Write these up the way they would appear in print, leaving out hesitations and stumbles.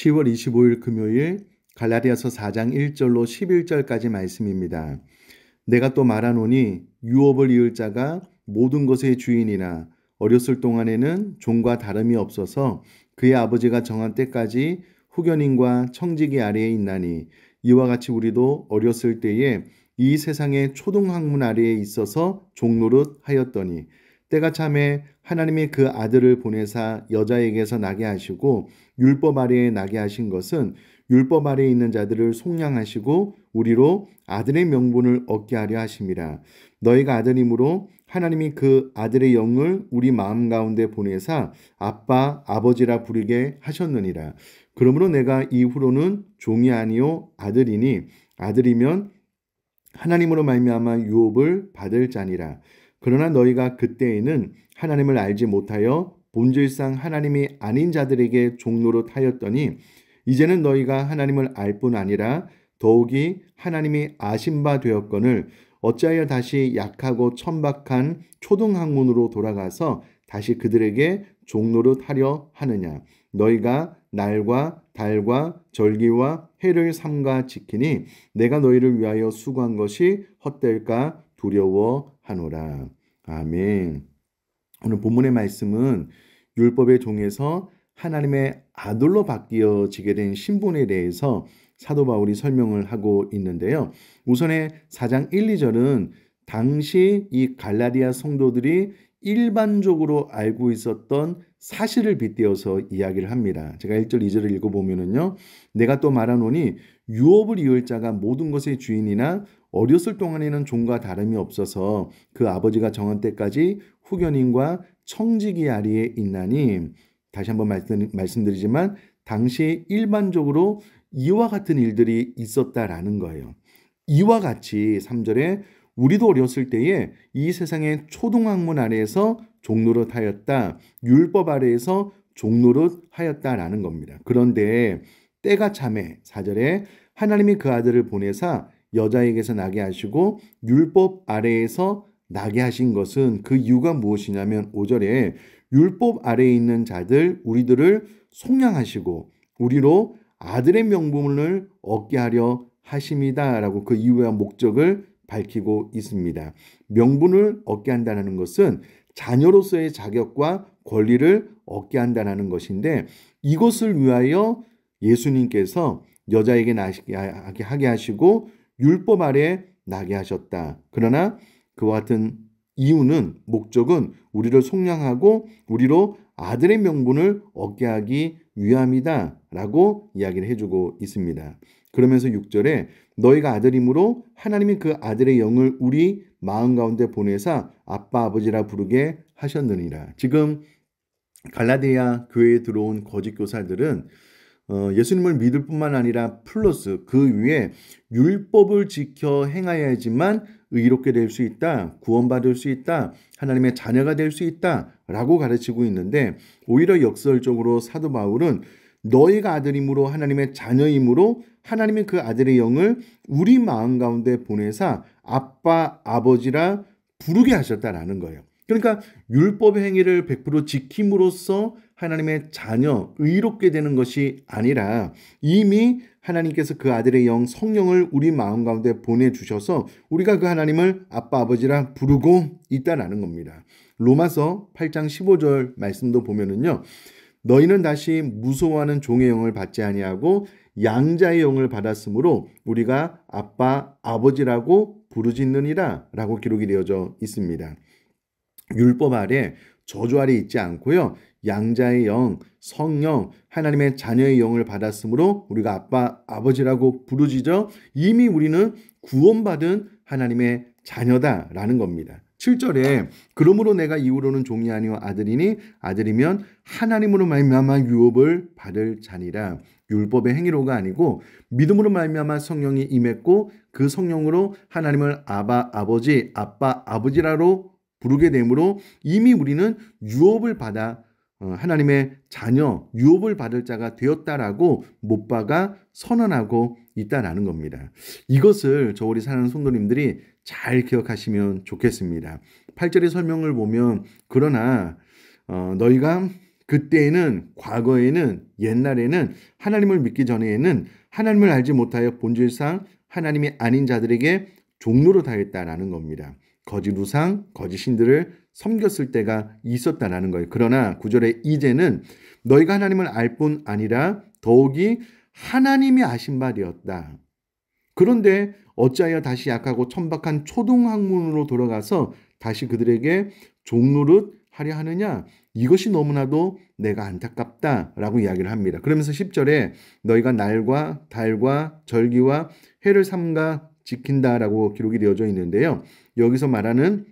10월 25일 금요일 갈라디아서 4장 1절로 11절까지 말씀입니다. 내가 또 말하노니 유업을 이을 자가 모든 것의 주인이나 어렸을 동안에는 종과 다름이 없어서 그의 아버지가 정한 때까지 후견인과 청지기 아래에 있나니 이와 같이 우리도 어렸을 때에 이 세상의 초등학문 아래에 있어서 종노릇 하였더니 때가 참에 하나님이 그 아들을 보내사 여자에게서 나게 하시고 율법 아래에 나게 하신 것은 율법 아래에 있는 자들을 속량하시고 우리로 아들의 명분을 얻게 하려 하심이라. 너희가 아들임으로 하나님이 그 아들의 영을 우리 마음 가운데 보내사 아빠 아버지라 부르게 하셨느니라. 그러므로 내가 이후로는 종이 아니요 아들이니 아들이면 하나님으로 말미암아 유업을 받을 자니라. 그러나 너희가 그때에는 하나님을 알지 못하여 본질상 하나님이 아닌 자들에게 종노릇 하였더니 이제는 너희가 하나님을 알 뿐 아니라 더욱이 하나님이 아신 바 되었거늘 어찌하여 다시 약하고 천박한 초등학문으로 돌아가서 다시 그들에게 종노릇 하려 하느냐. 너희가 날과 달과 절기와 해를 삼가 지키니 내가 너희를 위하여 수고한 것이 헛될까 두려워하노라. 아멘. 오늘 본문의 말씀은 율법의 종에서 하나님의 아들로 바뀌어지게 된 신분에 대해서 사도 바울이 설명을 하고 있는데요. 우선의 4장 1, 2절은 당시 이 갈라디아 성도들이 일반적으로 알고 있었던 사실을 빗대어서 이야기를 합니다. 제가 1절, 2절을 읽어보면요. 내가 또 말하노니 유업을 이을 자가 모든 것의 주인이나 어렸을 동안에는 종과 다름이 없어서 그 아버지가 정한 때까지 후견인과 청지기 아래에 있나니 다시 한번 말씀드리지만 당시 일반적으로 이와 같은 일들이 있었다라는 거예요. 이와 같이 3절에 우리도 어렸을 때에 이 세상의 초등학문 아래에서 종노릇 하였다. 율법 아래에서 종노릇 하였다라는 겁니다. 그런데 때가 참에 4절에 하나님이 그 아들을 보내사 여자에게서 나게 하시고 율법 아래에서 나게 하신 것은 그 이유가 무엇이냐면 5절에 율법 아래에 있는 자들 우리들을 속량하시고 우리로 아들의 명분을 얻게 하려 하심이다 라고 그 이유와 목적을 밝히고 있습니다. 명분을 얻게 한다는 것은 자녀로서의 자격과 권리를 얻게 한다는 것인데 이것을 위하여 예수님께서 여자에게 나게 하시고 율법 아래 나게 하셨다. 그러나 그와 같은 이유는 목적은 우리를 속량하고 우리로 아들의 명분을 얻게 하기 위함이다 라고 이야기를 해주고 있습니다. 그러면서 6절에 너희가 아들임으로 하나님이 그 아들의 영을 우리 마음 가운데 보내사 아빠 아버지라 부르게 하셨느니라. 지금 갈라디아 교회에 들어온 거짓 교사들은 예수님을 믿을 뿐만 아니라 플러스 그 위에 율법을 지켜 행하여야지만 의롭게 될 수 있다, 구원받을 수 있다, 하나님의 자녀가 될 수 있다 라고 가르치고 있는데 오히려 역설적으로 사도 바울은 너희가 아들임으로 하나님의 자녀임으로 하나님이 그 아들의 영을 우리 마음 가운데 보내사 아빠 아버지라 부르게 하셨다라는 거예요. 그러니까 율법의 행위를 100% 지킴으로써 하나님의 자녀, 의롭게 되는 것이 아니라 이미 하나님께서 그 아들의 영, 성령을 우리 마음 가운데 보내주셔서 우리가 그 하나님을 아빠, 아버지라 부르고 있다라는 겁니다. 로마서 8장 15절 말씀도 보면은요. 너희는 다시 무소하는 종의 영을 받지 아니하고 양자의 영을 받았으므로 우리가 아빠, 아버지라고 부르짖느니라 라고 기록이 되어져 있습니다. 율법 아래 저주 아래 있지 않고요. 양자의 영, 성령, 하나님의 자녀의 영을 받았으므로 우리가 아빠, 아버지라고 부르짖어 이미 우리는 구원받은 하나님의 자녀다라는 겁니다. 7절에 그러므로 내가 이후로는 종이 아니요 아들이니 아들이면 하나님으로 말미암아 유업을 받을 자니라. 율법의 행위로가 아니고 믿음으로 말미암아 성령이 임했고 그 성령으로 하나님을 아바, 아버지, 아빠, 아버지라로 부르게 되므로 이미 우리는 유업을 받아 하나님의 자녀, 유업을 받을 자가 되었다라고 못 박아 선언하고 있다라는 겁니다. 이것을 우리 사랑하는 성도님들이 잘 기억하시면 좋겠습니다. 8절의 설명을 보면 그러나 너희가 그때에는, 과거에는, 옛날에는, 하나님을 믿기 전에는 하나님을 알지 못하여 본질상 하나님이 아닌 자들에게 종로로 다했다라는 겁니다. 거짓 우상, 거짓 신들을 섬겼을 때가 있었다라는 거예요. 그러나 9절에 이제는 너희가 하나님을 알 뿐 아니라 더욱이 하나님이 아신 바 되었다. 그런데 어찌하여 다시 약하고 천박한 초등학문으로 돌아가서 다시 그들에게 종노릇 하려 하느냐? 이것이 너무나도 내가 안타깝다라고 이야기를 합니다. 그러면서 10절에 너희가 날과 달과 절기와 해를 삼가 지킨다라고 기록이 되어져 있는데요. 여기서 말하는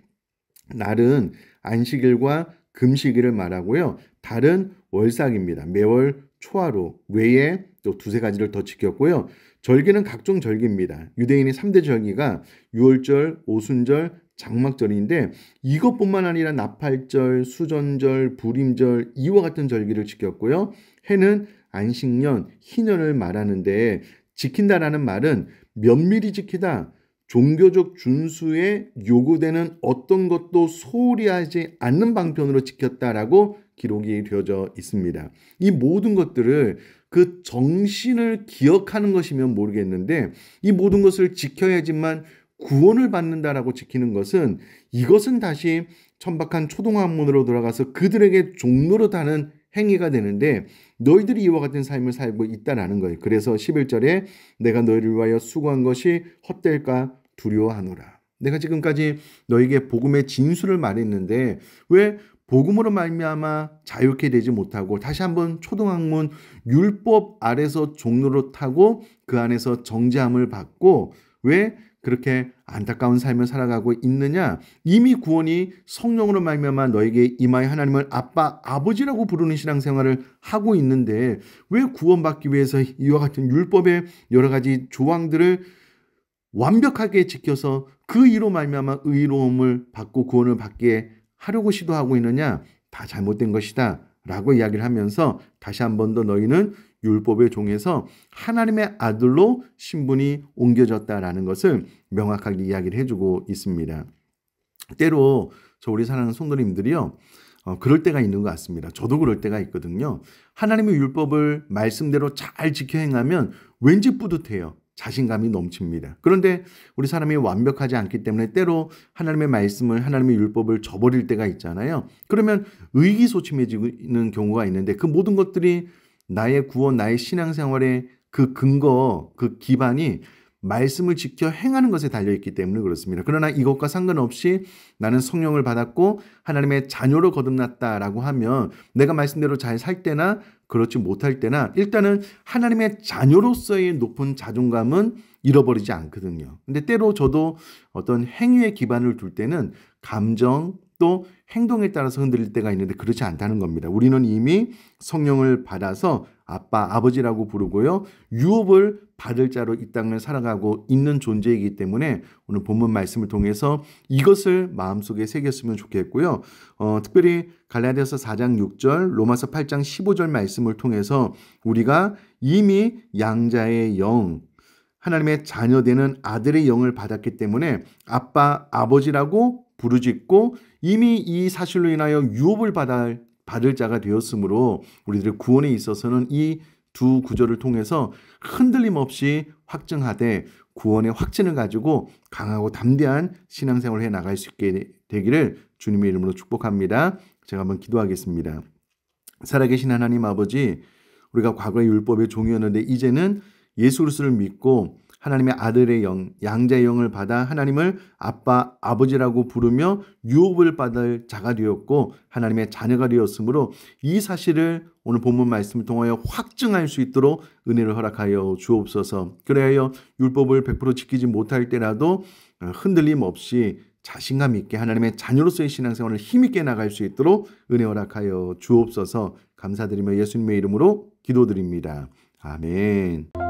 날은 안식일과 금식일을 말하고요. 달은 월삭입니다. 매월 초하루 외에 또 두세 가지를 더 지켰고요. 절기는 각종 절기입니다. 유대인의 3대 절기가 유월절, 오순절, 장막절인데 이것뿐만 아니라 나팔절, 수전절, 불임절 이와 같은 절기를 지켰고요. 해는 안식년, 희년을 말하는데 지킨다라는 말은 면밀히 지키다, 종교적 준수에 요구되는 어떤 것도 소홀히 하지 않는 방편으로 지켰다라고 기록이 되어져 있습니다. 이 모든 것들을 그 정신을 기억하는 것이면 모르겠는데 이 모든 것을 지켜야지만 구원을 받는다라고 지키는 것은 이것은 다시 천박한 초등학문으로 돌아가서 그들에게 종노릇하는 행위가 되는데 너희들이 이와 같은 삶을 살고 있다라는 거예요. 그래서 11절에 내가 너희를 위하여 수고한 것이 헛될까 두려워하노라. 내가 지금까지 너에게 복음의 진수를 말했는데 왜 복음으로 말미암아 자유케 되지 못하고 다시 한번 초등학문 율법 아래서 종노릇하고 그 안에서 정죄함을 받고 왜 그렇게 안타까운 삶을 살아가고 있느냐? 이미 구원이 성령으로 말미암아 너에게 임하여 하나님을 아빠, 아버지라고 부르는 신앙생활을 하고 있는데 왜 구원받기 위해서 이와 같은 율법의 여러 가지 조항들을 완벽하게 지켜서 그 이로 말미암아 의로움을 받고 구원을 받게 하려고 시도하고 있느냐? 다 잘못된 것이다 라고 이야기를 하면서 다시 한 번 더 너희는 율법의 종에서 하나님의 아들로 신분이 옮겨졌다라는 것을 명확하게 이야기를 해주고 있습니다. 때로 우리 사랑하는 성도님들이요, 그럴 때가 있는 것 같습니다. 저도 그럴 때가 있거든요. 하나님의 율법을 말씀대로 잘 지켜 행하면 왠지 뿌듯해요. 자신감이 넘칩니다. 그런데 우리 사람이 완벽하지 않기 때문에 때로 하나님의 말씀을, 하나님의 율법을 저버릴 때가 있잖아요. 그러면 의기소침해지는 경우가 있는데 그 모든 것들이 나의 구원, 나의 신앙생활의 그 근거, 그 기반이 말씀을 지켜 행하는 것에 달려있기 때문에 그렇습니다. 그러나 이것과 상관없이 나는 성령을 받았고 하나님의 자녀로 거듭났다라고 하면 내가 말씀대로 잘 살 때나 그렇지 못할 때나 일단은 하나님의 자녀로서의 높은 자존감은 잃어버리지 않거든요. 근데 때로 저도 어떤 행위에 기반을 둘 때는 감정 또 행동에 따라서 흔들릴 때가 있는데 그렇지 않다는 겁니다. 우리는 이미 성령을 받아서 아빠, 아버지라고 부르고요. 유업을 받을 자로 이 땅을 살아가고 있는 존재이기 때문에 오늘 본문 말씀을 통해서 이것을 마음속에 새겼으면 좋겠고요. 특별히 갈라디아서 4장 6절, 로마서 8장 15절 말씀을 통해서 우리가 이미 양자의 영, 하나님의 자녀되는 아들의 영을 받았기 때문에 아빠, 아버지라고 부르짖고 이미 이 사실로 인하여 유업을 받을 자가 되었으므로 우리들의 구원에 있어서는 이 두 구절을 통해서 흔들림 없이 확증하되 구원의 확신을 가지고 강하고 담대한 신앙생활을 해나갈 수 있게 되기를 주님의 이름으로 축복합니다. 제가 한번 기도하겠습니다. 살아계신 하나님 아버지, 우리가 과거의 율법의 종이었는데 이제는 예수 그리스도를 믿고 하나님의 아들의 영, 양자의 영을 받아 하나님을 아빠, 아버지라고 부르며 유업을 받을 자가 되었고 하나님의 자녀가 되었으므로 이 사실을 오늘 본문 말씀을 통하여 확증할 수 있도록 은혜를 허락하여 주옵소서. 그래야 율법을 100% 지키지 못할 때라도 흔들림 없이 자신감 있게 하나님의 자녀로서의 신앙생활을 힘있게 나갈 수 있도록 은혜 허락하여 주옵소서. 감사드리며 예수님의 이름으로 기도드립니다. 아멘.